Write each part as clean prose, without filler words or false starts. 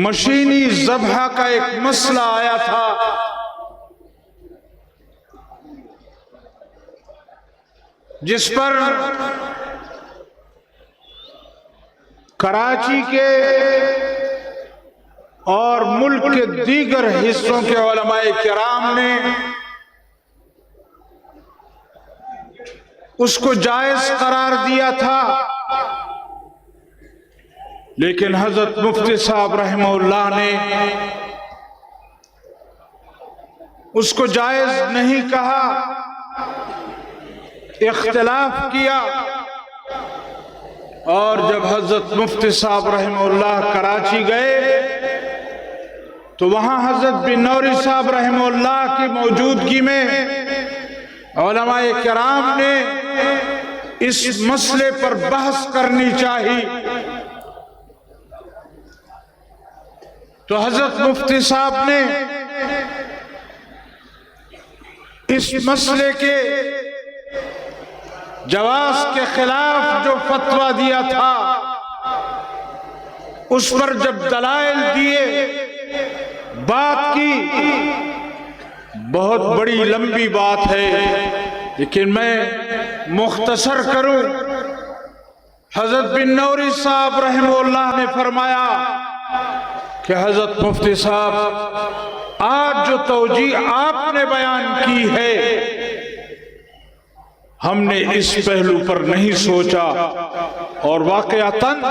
مشینی ذبح کا ایک مسئلہ آیا تھا، جس پر کراچی کے اور ملک کے دیگر حصوں کے علماء کرام نے اس کو جائز قرار دیا تھا، لیکن حضرت مفتی صاحب رحمہ اللہ نے اس کو جائز نہیں کہا، اختلاف کیا۔ اور جب حضرت مفتی صاحب رحمہ اللہ کراچی گئے تو وہاں حضرت بن نوری صاحب رحمہ اللہ کی موجودگی میں علماء کرام نے اس مسئلے پر بحث کرنی چاہی، تو حضرت مفتی صاحب نے اس مسئلے کے جواز کے خلاف جو فتویٰ دیا تھا اس پر جب دلائل دیے، بات کی، بہت بڑی لمبی بات ہے لیکن میں مختصر کروں۔ حضرت بن نوری صاحب رحمہ اللہ نے فرمایا کہ حضرت مفتی صاحب آج جو توجیہ آپ نے بیان کی ہے ہم نے اس پہلو پر نہیں سوچا، اور واقعتاً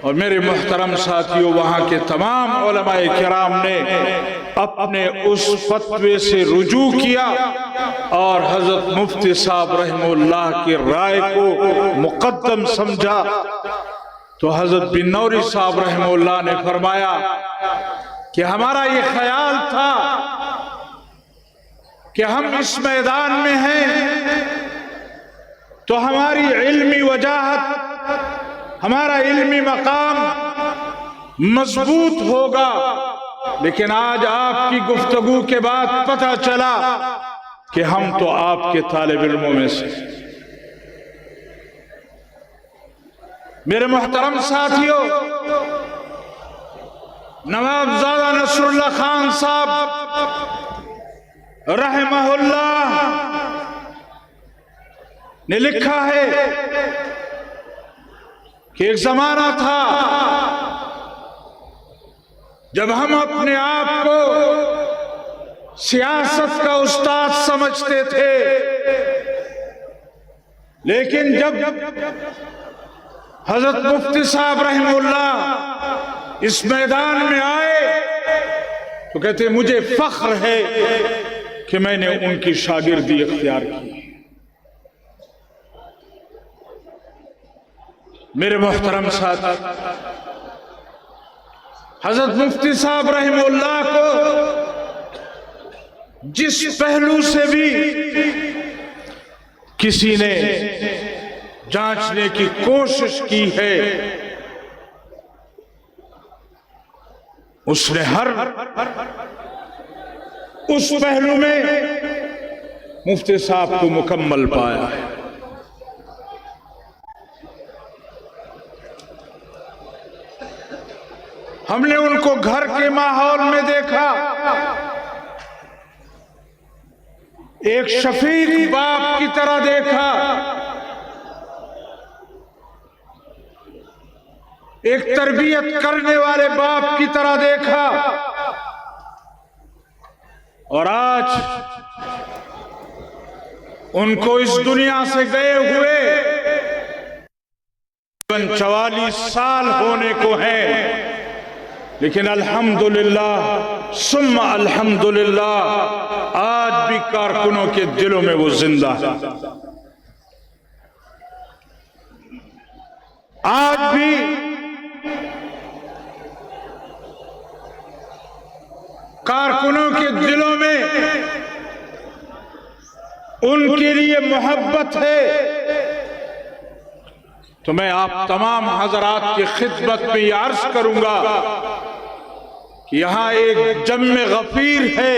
اور میرے محترم ساتھیوں وہاں کے تمام علماء کرام نے اپنے اس فتوے سے رجوع کیا اور حضرت مفتی صاحب رحمہ اللہ کی رائے کو مقدم سمجھا۔ تو حضرت بن نوری صاحب رحمہ اللہ نے فرمایا کہ ہمارا یہ خیال تھا کہ ہم اس میدان میں ہیں تو ہماری علمی وجاہت، ہمارا علمی مقام مضبوط ہوگا، لیکن آج آپ کی گفتگو کے بعد پتہ چلا کہ ہم تو آپ کے طالب علموں میں سے۔ میرے محترم ساتھیوں، نواب زادہ نصر اللہ خان صاحب رحمہ اللہ نے لکھا ہے کہ ایک زمانہ تھا جب ہم اپنے آپ کو سیاست کا استاد سمجھتے تھے، لیکن جب حضرت مفتی صاحب رحمہ اللہ اس میدان میں آئے تو کہتے مجھے فخر ہے کہ میں نے ان کی شاگردی اختیار کی۔ میرے محترم ساتھی، حضرت مفتی صاحب رحمہ اللہ کو جس پہلو سے بھی کسی نے جانچنے کی کوشش کی ہے اس نے ہر اس پہلو میں مفتی صاحب کو مکمل پایا ہے۔ ہم نے ان کو گھر کے ماحول میں دیکھا، ایک شفیق باپ کی طرح دیکھا، ایک تربیت کرنے والے باپ کی طرح دیکھا، اور آج ان کو اس دنیا سے گئے ہوئے 44 سال ہونے کو ہیں، لیکن الحمدللہ ثم الحمدللہ آج بھی کارکنوں کے دلوں میں وہ زندہ ہے۔ آج بھی کارکنوں کے دلوں میں ان کے لیے محبت ہے۔ تو میں آپ تمام حضرات کی خدمت میں یہ عرض کروں گا کہ یہاں ایک جم غفیر ہے،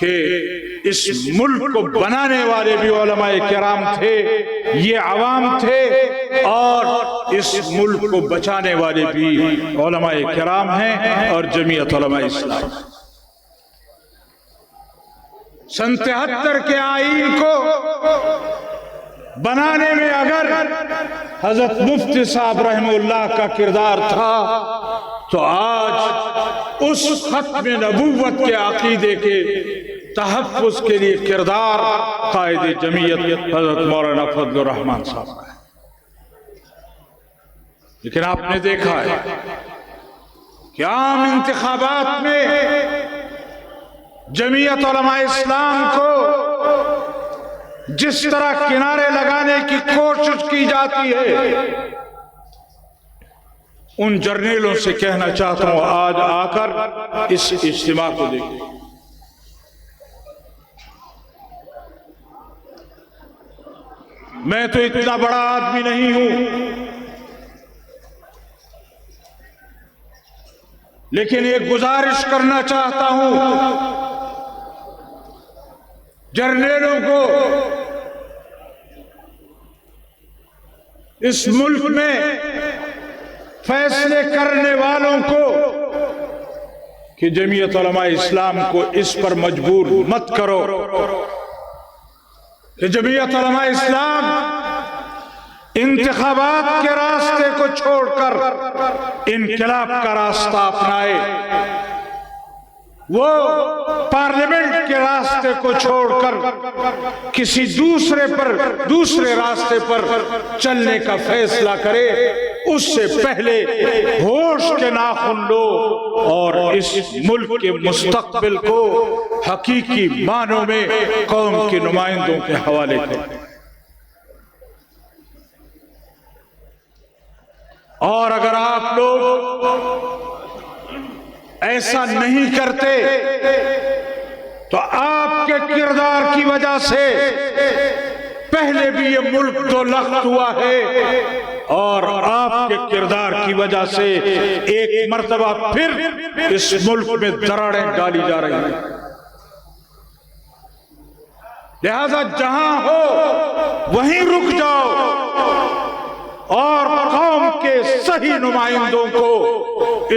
کہ اس ملک کو بنانے والے بھی علماء کرام تھے، یہ عوام تھے، اور اس ملک کو بچانے والے بھی علماء کرام ہیں اور جمعیت علماء اسلام۔ سن 73 کے آئین کو بنانے میں اگر حضرت مفتی صاحب رحمہ اللہ کا کردار تھا تو آج اس ختم نبوت کے عقیدے کے تحفظ کے لیے کردار قائد جمعیت حضرت مولانا فضل الرحمان صاحب کا ہے۔ لیکن آپ نے دیکھا ہے کہ عام انتخابات میں جمعیت علماء اسلام کو جس طرح کنارے لگانے کی کوشش کی جاتی ہے، ان جرنیلوں سے کہنا چاہتا ہوں آج آ کر اس اجتماع کو دیکھیں۔ میں تو اتنا بڑا آدمی نہیں ہوں، لیکن ایک گزارش کرنا چاہتا ہوں جرنیلوں کو، اس ملک میں فیصلے کرنے والوں کو، کہ جمعیت علماء اسلام کو اس پر مجبور مت کرو کہ جمعیت علماء اسلام انتخابات کے راستے کو چھوڑ کر انقلاب کا راستہ اپنائے، وہ پارلیمنٹ کے راستے کو چھوڑ کر کسی دوسرے راستے پر چلنے کا فیصلہ کرے، اس سے پہلے ہوش کے ناخن لو اور اس ملک کے مستقبل کو حقیقی معنوں میں قوم کے نمائندوں کے حوالے کرو۔ اور اگر آپ لوگ ایسا نہیں کرتے تو آپ کے کردار کی وجہ سے پہلے بھی یہ ملک دو لخت ہوا ہے، اور آپ کے کردار کی وجہ سے ایک مرتبہ پھر اس ملک میں دراڑیں ڈالی جا رہی ہیں۔ لہذا جہاں ہو وہیں رک جاؤ اور قوم کے صحیح نمائندوں کو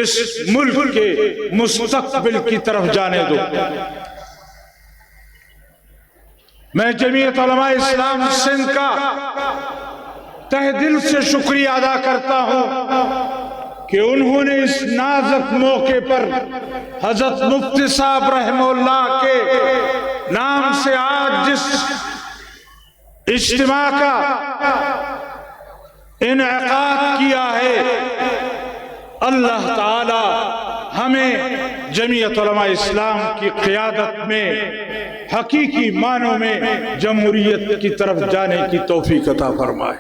اس ملک کے مستقبل کی طرف جانے دو۔ میں جمعیت علماء اسلام سندھ کا تہ دل سے شکریہ ادا کرتا ہوں کہ انہوں نے اس نازک موقع پر حضرت مفتی صاحب رحمہ اللہ کے نام سے آج جس اجتماع کا انعقاد کیا ہے، اللہ تعالی ہمیں جمعیت علماء اسلام کی قیادت میں حقیقی معنوں میں جمہوریت کی طرف جانے کی توفیق عطا فرمائے۔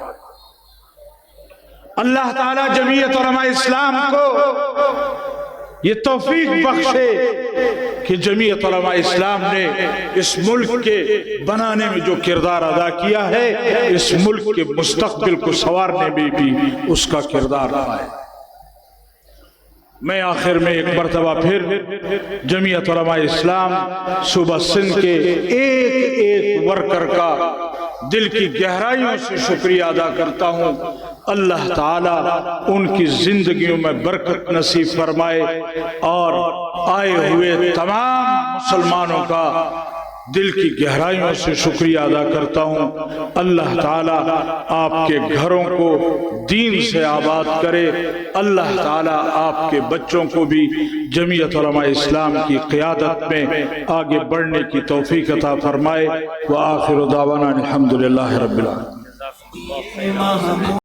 اللہ تعالی جمعیت علماء اسلام کو یہ توفیق بخشے کہ جمعیت علماء اسلام نے اس ملک کے بنانے میں جو کردار ادا کیا ہے، اس ملک کے مستقبل کو سنوارنے میں بھی اس کا کردار رہا ہے۔ میں آخر میں ایک مرتبہ پھر جمعیت علماء اسلام صوبہ سندھ کے ایک ایک ورکر کا دل کی گہرائیوں سے شکریہ ادا کرتا ہوں۔ اللہ تعالیٰ ان کی زندگیوں میں برکت نصیب فرمائے، اور آئے ہوئے تمام مسلمانوں کا دل کی گہرائیوں سے شکریہ ادا کرتا ہوں۔ اللہ تعالیٰ آپ کے گھروں کو دین سے آباد کرے، اللہ تعالیٰ آپ کے بچوں کو بھی جمعیت علماء اسلام کی قیادت میں آگے بڑھنے کی توفیق عطا فرمائے۔ وآخر دعوانا الحمدللہ رب العالمین۔